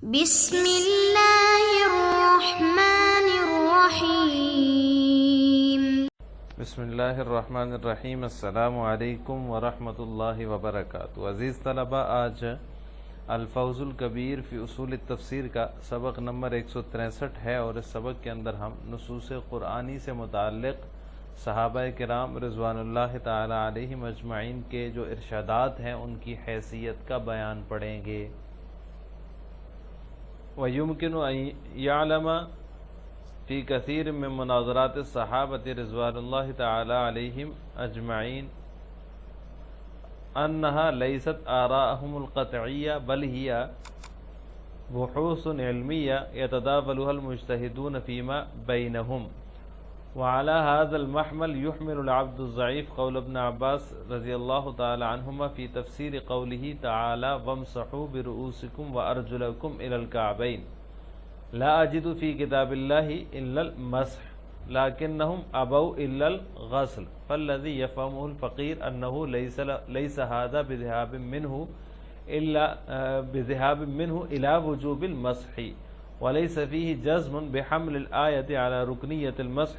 بسم اللہ الرحمن الرحیم۔ بسم اللہ الرحمن الرحیم۔ السلام علیکم ورحمۃ اللہ وبرکاتہ۔ عزیز طلبہ، آج الفوز الکبیر فی اصول التفسیر کا سبق نمبر 163 ہے، اور اس سبق کے اندر ہم نصوص قرآنی سے متعلق صحابہ کرام رضوان اللہ تعالی علیہم اجمعین کے جو ارشادات ہیں ان کی حیثیت کا بیان پڑھیں گے۔ وَيُمْكِنُ أَن يَعْلَمَ فِي كَثِيرٍ مِّن مُنَاظَرَاتِ الصَّحَابَةِ رضوان اللہ تعالی علیہم اجمعین أنها ليست آراءهم القطعية بل هي بحوث علمية يتداولها المجتهدون فيما بينهم، وعلى هذا المحمل يحمل العبد الضعيف قول ابن عباس رضي الله تعالى عنهما في تفسير قوله تعالى وامسحوا برؤوسكم وأرجلكم إلى الكعبين لا أجد في كتاب الله إلا المسح لكنهم أبوا إلا الغسل، فالذي يفهمه الفقير أنه ليس هذا بذهاب منه إلى وجوب المسح، وليس فيه جزم بحمل الآية على ركنية المسح،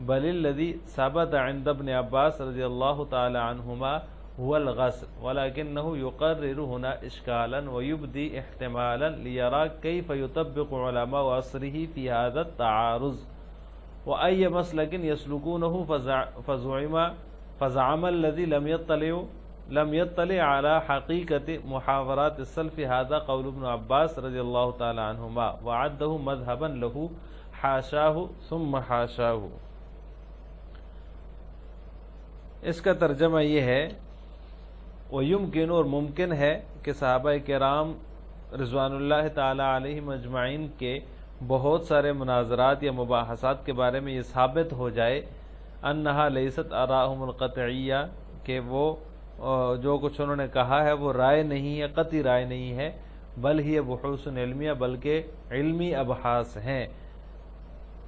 بل الذي ثبت عند ابن عباس رضي الله تعالى عنهما هو الغسل، ولكنه يقرر هنا إشكالا ويبدي احتمالا ليرى كيف يطبق علماء عصره في هذا التعارض وأي مسلك يسلكونه، فزعم الذي لم يطلع على حقيقة محاورات السلف هذا قول ابن عباس رضي الله تعالى عنهما وعده مذهبا له حاشاه ثم حاشاه۔ اس کا ترجمہ یہ ہے، وَيُمْكِنُ، اور ممکن ہے کہ صحابہ کرام رضوان اللہ تعالی علیہم اجمعین کے بہت سارے مناظرات یا مباحثات کے بارے میں یہ ثابت ہو جائے انہا لیست آراءہم القطعیہ، کہ وہ جو کچھ انہوں نے کہا ہے وہ رائے نہیں ہے، قطعی رائے نہیں ہے، بل ہی بحوث علمیہ، بلکہ علمی ابحاث ہیں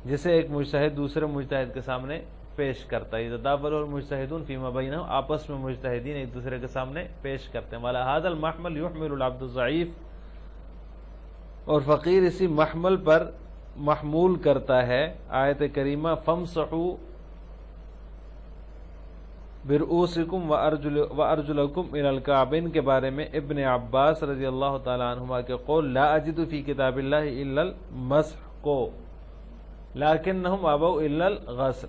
جسے ایک مجتہد دوسرے مجتہد کے سامنے پیش کرتا ہے۔ یتداول المجتہدون فیما بینہم، آپس میں مجتہدین ایک دوسرے کے سامنے پیش کرتے ہیں۔ وعلی ھذا المحمل یحمل العبد الضعیف، اور فقیر اسی محمل پر محمول کرتا ہے آیت کریمہ فَامْسَحُوا بِرُؤُوسِكُمْ وَأَرْجُلَكُمْ إِلَى الْكَعْبَيْنِ کے بارے میں ابن عباس رضی اللہ تعالی عنہما کے قول لا اجد فی کتاب اللہ الا المسح کو لیکنہم ابوا الا الغسل،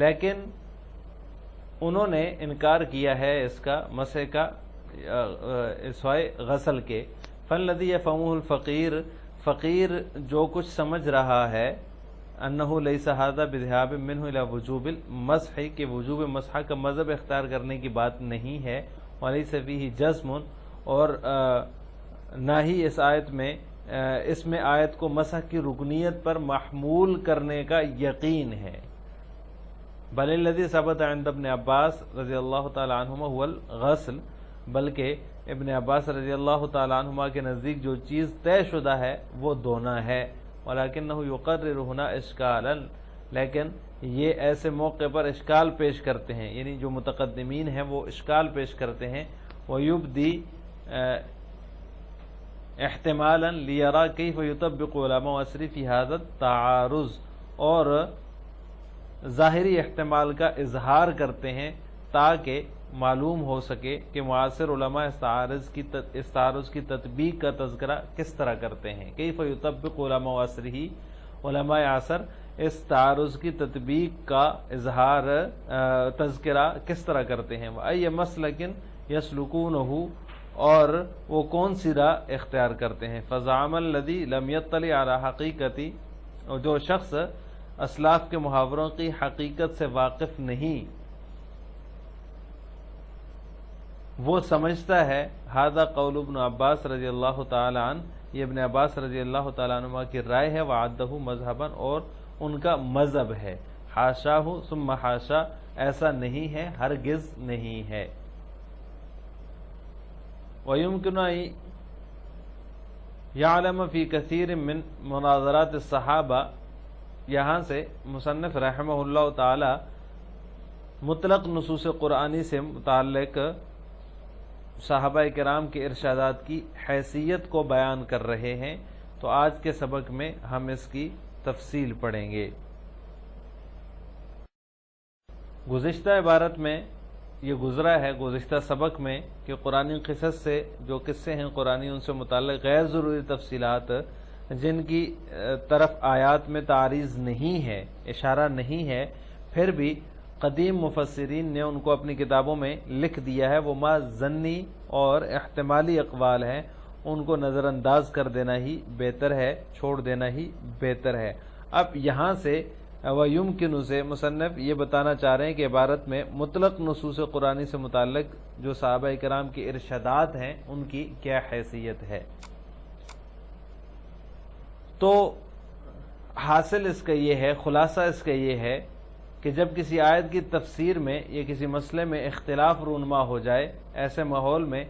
لیکن انہوں نے انکار کیا ہے اس کا مسح کا سوائے غسل کے۔ فالذی یفہمہ الفقیر، فقیر جو کچھ سمجھ رہا ہے انہ لیس ھذا بذہاب منہ الی وجوب المسح، کہ وجوب مسح کا مذہب اختیار کرنے کی بات نہیں ہے، ولیس فیہ جزم، اور نہ ہی اس میں آیت کو مسح کی رکنیت پر محمول کرنے کا یقین ہے، بل الذی ثبت عند ابن عباس رضی اللہ تعالی عنہما هو الغسل، بلکہ ابن عباس رضی اللہ تعالی عنہما کے نزدیک جو چیز طے شدہ ہے وہ دھونا ہے۔ ولکنہ یقرر ہنا اشکالا، لیکن یہ ایسے موقع پر اشکال پیش کرتے ہیں، یعنی جو متقدمین ہیں وہ اشکال پیش کرتے ہیں۔ ویبدی احتمالا لیرا کیف یطبق علماء عصر فی ھذا التعارض، اور ظاہری احتمال کا اظہار کرتے ہیں تاکہ معلوم ہو سکے کہ معاصر علماء اس تعارض کی تطبیق کا تذکرہ کس طرح کرتے ہیں۔ کیف یطبق علماء عصرہ، علماء عصر اس تعارض کی تطبیق کا اظہار تذکرہ کس طرح کرتے ہیں۔ وَأَيَّ مَسْلَكٍ يَسْلُكُونَهُ، اور وہ کون سی راہ اختیار کرتے ہیں۔ فَزَعَمَ الَّذِي لَمْ يَطَّلِعْ عَلَى حَقِيقَةِ، اور جو شخص اسلاف کے محاوروں کی حقیقت سے واقف نہیں وہ سمجھتا ہے ھذا قول ابن عباس رضی اللہ تعالی عنہ، یہ ابن عباس رضی اللہ تعالی عنہ کی رائے ہے، وعدہ مذہبا، اور ان کا مذہب ہے، حاشاہ ثم حاشا، ایسا نہیں ہے، ہرگز نہیں ہے۔ وَيُمْكِنُ أَن يَعْلَمَ فِي كَثِيرٍ مِّن صحابہ کرام کے ارشادات کی حیثیت کو بیان کر رہے ہیں، تو آج کے سبق میں ہم اس کی تفصیل پڑھیں گے۔ گزشتہ عبارت میں یہ گزرا ہے، گزشتہ سبق میں، کہ قرآنی قصص سے جو قصے ہیں قرآنی، ان سے متعلق غیر ضروری تفصیلات جن کی طرف آیات میں تعریض نہیں ہے، اشارہ نہیں ہے، پھر بھی قدیم مفسرین نے ان کو اپنی کتابوں میں لکھ دیا ہے، وہ ما ظنی اور احتمالی اقوال ہیں، ان کو نظر انداز کر دینا ہی بہتر ہے، چھوڑ دینا ہی بہتر ہے۔ اب یہاں سے وَيُمْكِنُ سے مصنف یہ بتانا چاہ رہے ہیں کہ عبارت میں مطلق نصوص قرآنی سے متعلق جو صحابہ کرام کے ارشادات ہیں ان کی کیا حیثیت ہے۔ تو حاصل اس کا یہ ہے، خلاصہ اس کا یہ ہے کہ جب کسی آیت کی تفسیر میں یا کسی مسئلے میں اختلاف رونما ہو جائے، ایسے ماحول میں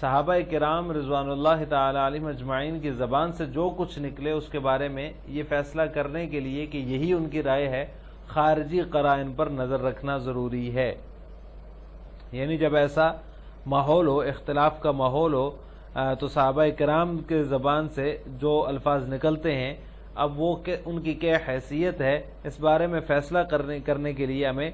صحابہ کرام رضوان اللہ تعالی علیہم اجمعین کی زبان سے جو کچھ نکلے اس کے بارے میں یہ فیصلہ کرنے کے لیے کہ یہی ان کی رائے ہے، خارجی قرائن پر نظر رکھنا ضروری ہے۔ یعنی جب ایسا ماحول ہو، اختلاف کا ماحول ہو، تو صحابہ کرام کے زبان سے جو الفاظ نکلتے ہیں اب وہ ان کی کیا حیثیت ہے، اس بارے میں فیصلہ کرنے کے لیے ہمیں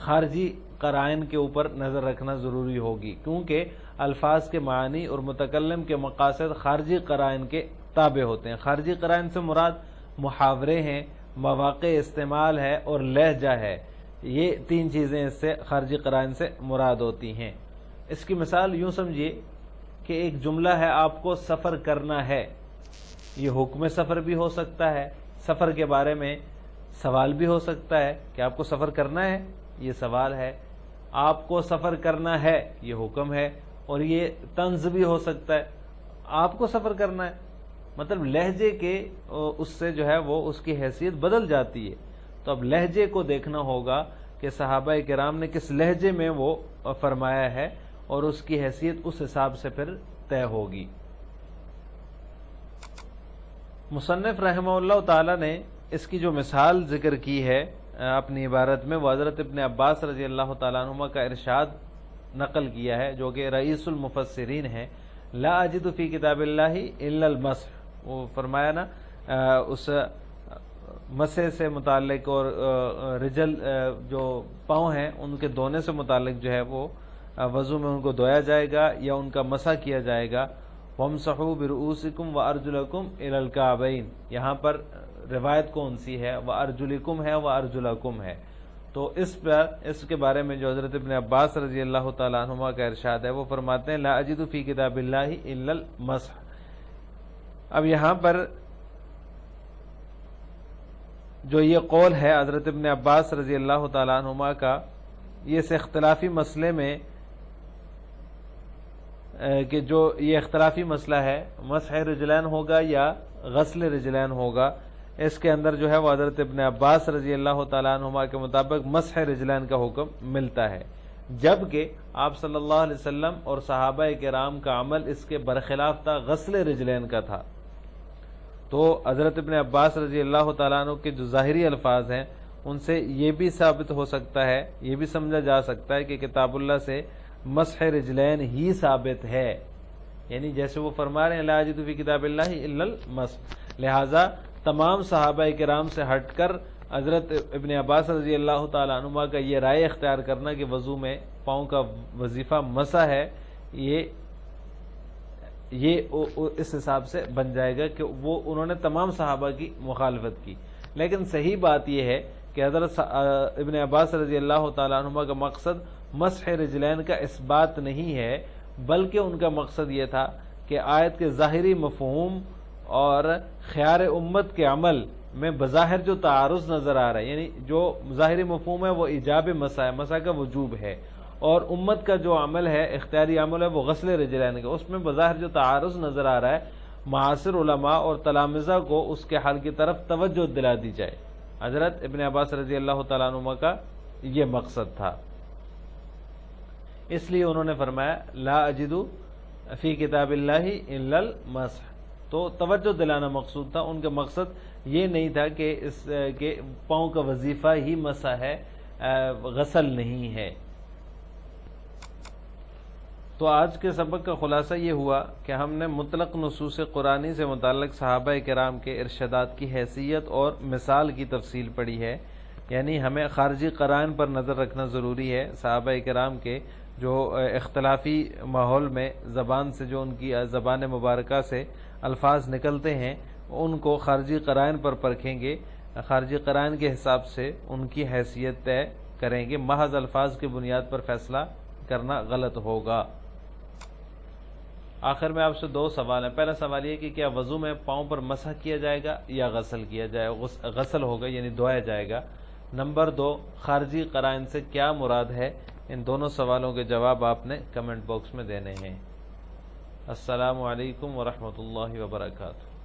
خارجی قرائن کے اوپر نظر رکھنا ضروری ہوگی، کیونکہ الفاظ کے معنی اور متکلم کے مقاصد خارجی قرائن کے تابع ہوتے ہیں۔ خارجی قرائن سے مراد محاورے ہیں، مواقع استعمال ہے اور لہجہ ہے، یہ تین چیزیں اس سے خارجی قرائن سے مراد ہوتی ہیں۔ اس کی مثال یوں سمجھیے کہ ایک جملہ ہے، آپ کو سفر کرنا ہے، یہ حکم سفر بھی ہو سکتا ہے، سفر کے بارے میں سوال بھی ہو سکتا ہے کہ آپ کو سفر کرنا ہے، یہ سوال ہے، آپ کو سفر کرنا ہے یہ حکم ہے، اور یہ طنز بھی ہو سکتا ہے، آپ کو سفر کرنا ہے، مطلب لہجے کے اس سے جو ہے وہ اس کی حیثیت بدل جاتی ہے۔ تو اب لہجے کو دیکھنا ہوگا کہ صحابہ کرام نے کس لہجے میں وہ فرمایا ہے، اور اس کی حیثیت اس حساب سے پھر طے ہوگی۔ مصنف رحمہ اللہ تعالی نے اس کی جو مثال ذکر کی ہے اپنی عبارت میں، وہ حضرت ابن عباس رضی اللہ تعالیٰ عنہما کا ارشاد نقل کیا ہے، جو کہ رئیس المفسرین ہے، لا اجد فی کتاب اللہ الا المسح۔ وہ فرمایا نا اس مسح سے متعلق اور رجل جو پاؤں ہیں ان کے دھونے سے متعلق جو ہے وہ وضو میں ان کو دھویا جائے گا یا ان کا مسح کیا جائے گا۔ وَامْسَحُوا بِرُؤُوسِكُمْ وَأَرْجُلَكُمْ إِلَى الْكَعْبَيْنِ، یہاں پر روایت کون سی ہے؟ وَأَرْجُلِكُمْ ہے، وَأَرْجُلَكُمْ ہے۔ تو اس کے بارے میں جو حضرت ابن عباس رضی اللہ تعالیٰ عنہما کا ارشاد ہے، وہ فرماتے ہیں لا اجد فی کتاب اللہ الا المسح۔ اب یہاں پر جو یہ قول ہے حضرت ابن عباس رضی اللہ تعالیٰ عنہما کا، یہ اس اختلافی مسئلے میں کہ جو یہ اختلافی مسئلہ ہے مسح رجلین ہوگا یا غسل رجلین ہوگا، اس کے اندر جو ہے وہ حضرت ابن عباس رضی اللہ تعالیٰ عنہما کے مطابق مسح رجلین کا حکم ملتا ہے، جبکہ آپ صلی اللہ علیہ وسلم اور صحابہ کرام کا عمل اس کے برخلاف تھا، غسل رجلین کا تھا۔ تو حضرت ابن عباس رضی اللہ تعالیٰ عنہ کے جو ظاہری الفاظ ہیں ان سے یہ بھی ثابت ہو سکتا ہے، یہ بھی سمجھا جا سکتا ہے کہ کتاب اللہ سے مسح رجلین ہی ثابت ہے، یعنی جیسے وہ فرما رہے ہیں لا اجد فی کتاب اللہ الا المسح، لہذا تمام صحابہ کرام سے ہٹ کر حضرت ابن عباس رضی اللہ تعالیٰ عنہما کا یہ رائے اختیار کرنا کہ وضو میں پاؤں کا وظیفہ مسح ہے، یہ اس حساب سے بن جائے گا کہ وہ انہوں نے تمام صحابہ کی مخالفت کی۔ لیکن صحیح بات یہ ہے کہ حضرت ابن عباس رضی اللہ تعالیٰ عنہما کا مقصد مسح رجلین کا اس بات نہیں ہے، بلکہ ان کا مقصد یہ تھا کہ آیت کے ظاہری مفہوم اور خیار امت کے عمل میں بظاہر جو تعارض نظر آ رہا ہے، یعنی جو ظاہری مفہوم ہے وہ ایجاب مسح ہے، مسح کا وجوب ہے، اور امت کا جو عمل ہے اختیاری عمل ہے وہ غسل رجلین کا، اس میں بظاہر جو تعارض نظر آ رہا ہے، معاصر علماء اور تلامذہ کو اس کے حل کی طرف توجہ دلا دی جائے۔ حضرت ابن عباس رضی اللہ تعالیٰ عنہ کا یہ مقصد تھا، اس لیے انہوں نے فرمایا لا اجد فی کتاب اللہ الا المسح، تو توجہ دلانا مقصود تھا، ان کا مقصد یہ نہیں تھا کہ اس کے پاؤں کا وظیفہ ہی مسح ہے، غسل نہیں ہے۔ تو آج کے سبق کا خلاصہ یہ ہوا کہ ہم نے مطلق نصوص قرآنی سے متعلق صحابہ کرام کے ارشادات کی حیثیت اور مثال کی تفصیل پڑھی ہے، یعنی ہمیں خارجی قرائن پر نظر رکھنا ضروری ہے۔ صحابہ کرام کے جو اختلافی ماحول میں زبان سے جو ان کی زبان مبارکہ سے الفاظ نکلتے ہیں ان کو خارجی قرائن پر پرکھیں گے، خارجی قرائن کے حساب سے ان کی حیثیت طے کریں گے، محض الفاظ کی بنیاد پر فیصلہ کرنا غلط ہوگا۔ آخر میں آپ سے دو سوال ہیں۔ پہلا سوال یہ کہ کیا وضو میں پاؤں پر مسح کیا جائے گا یا غسل کیا جائے گا؟ غسل ہوگا یعنی دھویا جائے گا۔ نمبر دو، خارجی قرائن سے کیا مراد ہے؟ ان دونوں سوالوں کے جواب آپ نے کمنٹ باکس میں دینے ہیں۔ السلام علیکم ورحمۃ اللہ وبرکاتہ۔